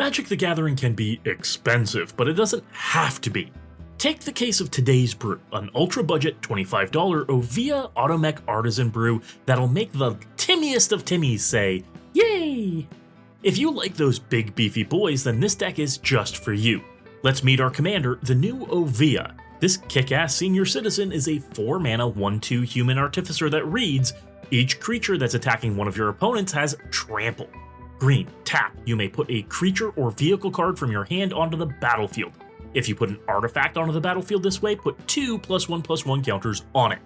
Magic the Gathering can be expensive, but it doesn't have to be. Take the case of today's brew, an ultra-budget $25 Oviya Automech Artisan brew that'll make the timmiest of Timmies say, yay! If you like those big beefy boys, then this deck is just for you. Let's meet our commander, the new Oviya. This kick-ass senior citizen is a 4-mana 1/2 human artificer that reads, each creature that's attacking one of your opponents has trample. Green, tap, you may put a creature or vehicle card from your hand onto the battlefield. If you put an artifact onto the battlefield this way, put 2 +1/+1 counters on it.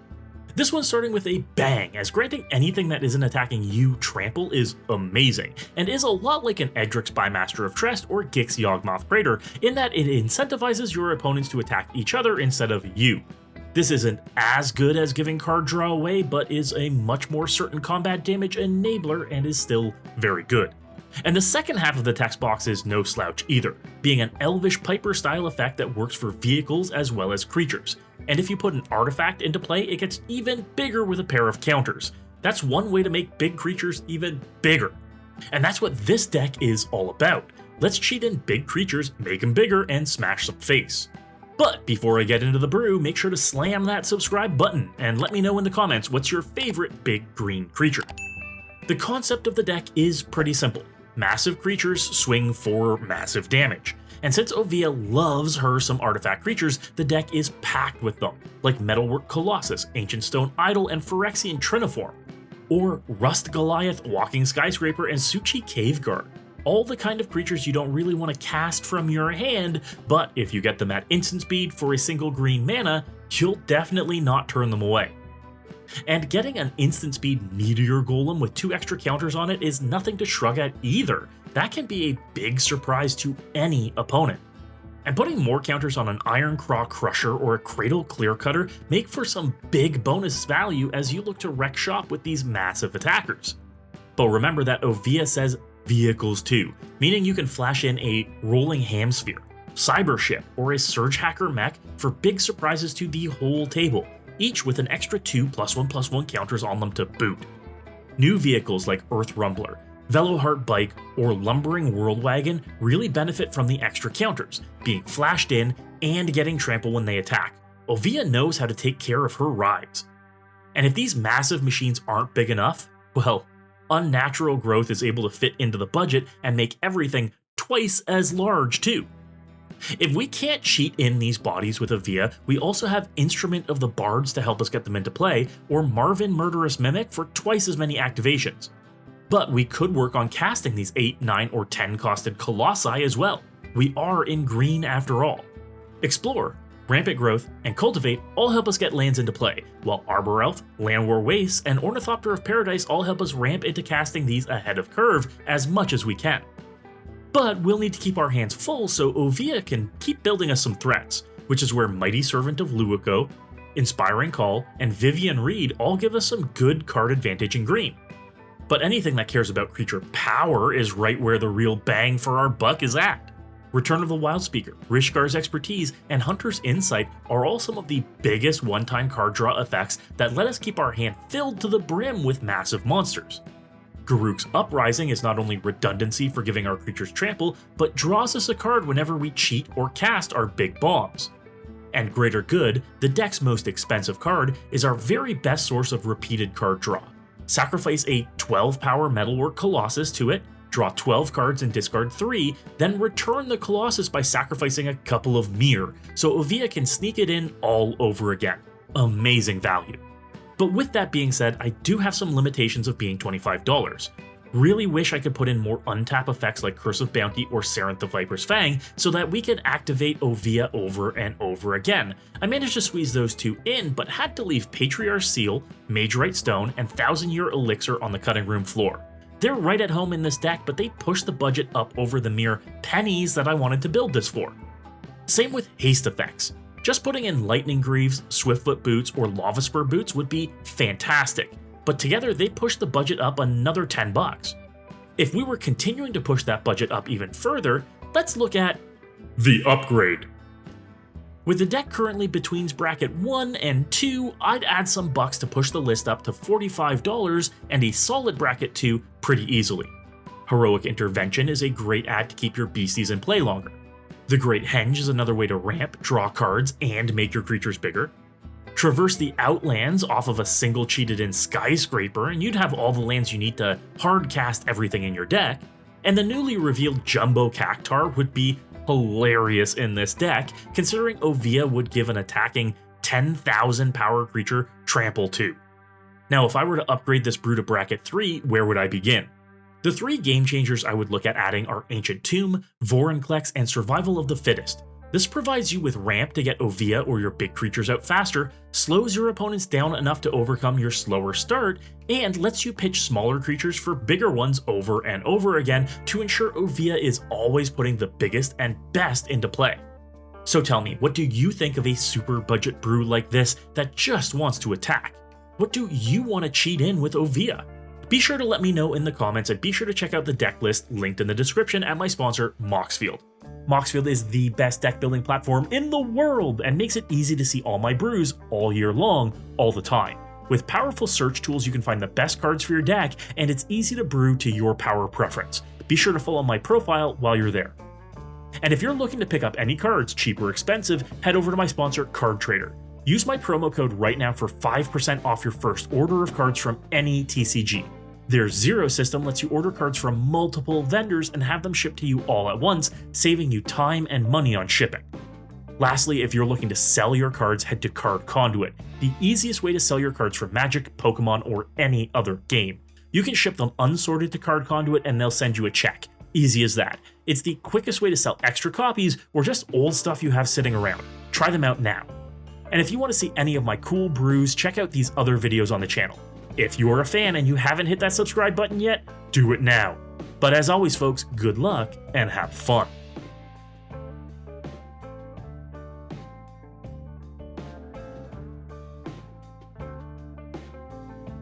This one's starting with a bang, as granting anything that isn't attacking you trample is amazing, and is a lot like an Edric's Bymaster of Trest or Gix Yawgmoth Praetor, in that it incentivizes your opponents to attack each other instead of you. This isn't as good as giving card draw away, but is a much more certain combat damage enabler and is still very good. And the second half of the text box is no slouch either, being an Elvish Piper style effect that works for vehicles as well as creatures. And if you put an artifact into play, it gets even bigger with a pair of counters. That's one way to make big creatures even bigger. And that's what this deck is all about. Let's cheat in big creatures, make them bigger, and smash some face. But before I get into the brew, make sure to slam that subscribe button and let me know in the comments what's your favorite big green creature. The concept of the deck is pretty simple. Massive creatures swing for massive damage. And since Oviya loves her some artifact creatures, the deck is packed with them, like Metalwork Colossus, Ancient Stone Idol, and Phyrexian Triniform. Or Rust Goliath, Walking Skyscraper, and Suchi Cave Guard. All the kind of creatures you don't really want to cast from your hand, but if you get them at instant speed for a single green mana, you'll definitely not turn them away. And getting an instant speed Meteor Golem with 2 extra counters on it is nothing to shrug at either. That can be a big surprise to any opponent. And putting more counters on an Iron Claw Crusher or a Cradle Clearcutter make for some big bonus value as you look to wreck shop with these massive attackers. But remember that Oviya says vehicles too, meaning you can flash in a Rolling Hamsphere, Cyber Ship, or a Surge Hacker Mech for big surprises to the whole table, each with an extra 2 +1/+1 counters on them to boot. New vehicles like Earth Rumbler, Veloheart Bike, or Lumbering Whirlwagon really benefit from the extra counters, being flashed in and getting trample when they attack. Oviya knows how to take care of her rides. And if these massive machines aren't big enough, well, Unnatural Growth is able to fit into the budget and make everything twice as large too. If we can't cheat in these bodies with Oviya, we also have Instrument of the Bards to help us get them into play, or Marvin Murderous Mimic for twice as many activations. But we could work on casting these 8, 9, or 10 costed Colossi as well. We are in green after all. Explore, Rampant Growth, and Cultivate all help us get lands into play, while Arbor Elf, Landwar Wastes, and Ornithopter of Paradise all help us ramp into casting these ahead of curve as much as we can. But we'll need to keep our hands full so Oviya can keep building us some threats, which is where Mighty Servant of Luoco, Inspiring Call, and Vivian Reed all give us some good card advantage in green. But anything that cares about creature power is right where the real bang for our buck is at. Return of the Wildspeaker, Rishgar's Expertise, and Hunter's Insight are all some of the biggest one-time card draw effects that let us keep our hand filled to the brim with massive monsters. Garruk's Uprising is not only redundancy for giving our creatures trample, but draws us a card whenever we cheat or cast our big bombs. And Greater Good, the deck's most expensive card, is our very best source of repeated card draw. Sacrifice a 12 power Metalwork Colossus to it, draw 12 cards and discard 3, then return the Colossus by sacrificing a couple of Mirror, so Oviya can sneak it in all over again. Amazing value. But with that being said, I do have some limitations of being $25. Really wish I could put in more untap effects like Curse of Bounty or Sarenth the Viper's Fang so that we could activate Oviya over and over again. I managed to squeeze those 2 in, but had to leave Patriarch's Seal, Magerite Stone, and 1000-Year Elixir on the cutting room floor. They're right at home in this deck, but they push the budget up over the mere pennies that I wanted to build this for. Same with haste effects. Just putting in Lightning Greaves, Swiftfoot Boots, or Lava Spur Boots would be fantastic, but together they push the budget up another $10. If we were continuing to push that budget up even further, let's look at the upgrade. With the deck currently between bracket 1 and 2, I'd add some bucks to push the list up to $45 and a solid bracket 2 pretty easily. Heroic Intervention is a great ad to keep your beasties in play longer. The Great Henge is another way to ramp, draw cards, and make your creatures bigger. Traverse the Outlands off of a single cheated in Skyscraper, and you'd have all the lands you need to hard cast everything in your deck. And the newly revealed Jumbo Cactuar would be hilarious in this deck, considering Oviya would give an attacking 10,000 power creature Trample 2. Now, if I were to upgrade this brew to bracket 3, where would I begin? The 3 game changers I would look at adding are Ancient Tomb, Vorinclex, and Survival of the Fittest. This provides you with ramp to get Oviya or your big creatures out faster, slows your opponents down enough to overcome your slower start, and lets you pitch smaller creatures for bigger ones over and over again to ensure Oviya is always putting the biggest and best into play. So tell me, what do you think of a super budget brew like this that just wants to attack? What do you want to cheat in with Oviya? Be sure to let me know in the comments, and be sure to check out the deck list linked in the description at my sponsor, MOXFIELD. MOXFIELD is the best deck building platform in the world and makes it easy to see all my brews all year long, all the time. With powerful search tools, you can find the best cards for your deck, and it's easy to brew to your power preference. Be sure to follow my profile while you're there. And if you're looking to pick up any cards, cheap or expensive, head over to my sponsor, Card Trader. Use my promo code right now for 5% off your first order of cards from any TCG. Their Zero system lets you order cards from multiple vendors and have them shipped to you all at once, saving you time and money on shipping. Lastly, if you're looking to sell your cards, head to Card Conduit, the easiest way to sell your cards from Magic, Pokemon, or any other game. You can ship them unsorted to Card Conduit and they'll send you a check. Easy as that. It's the quickest way to sell extra copies or just old stuff you have sitting around. Try them out now. And if you want to see any of my cool brews, check out these other videos on the channel. If you're a fan and you haven't hit that subscribe button yet, do it now. But as always folks, good luck and have fun.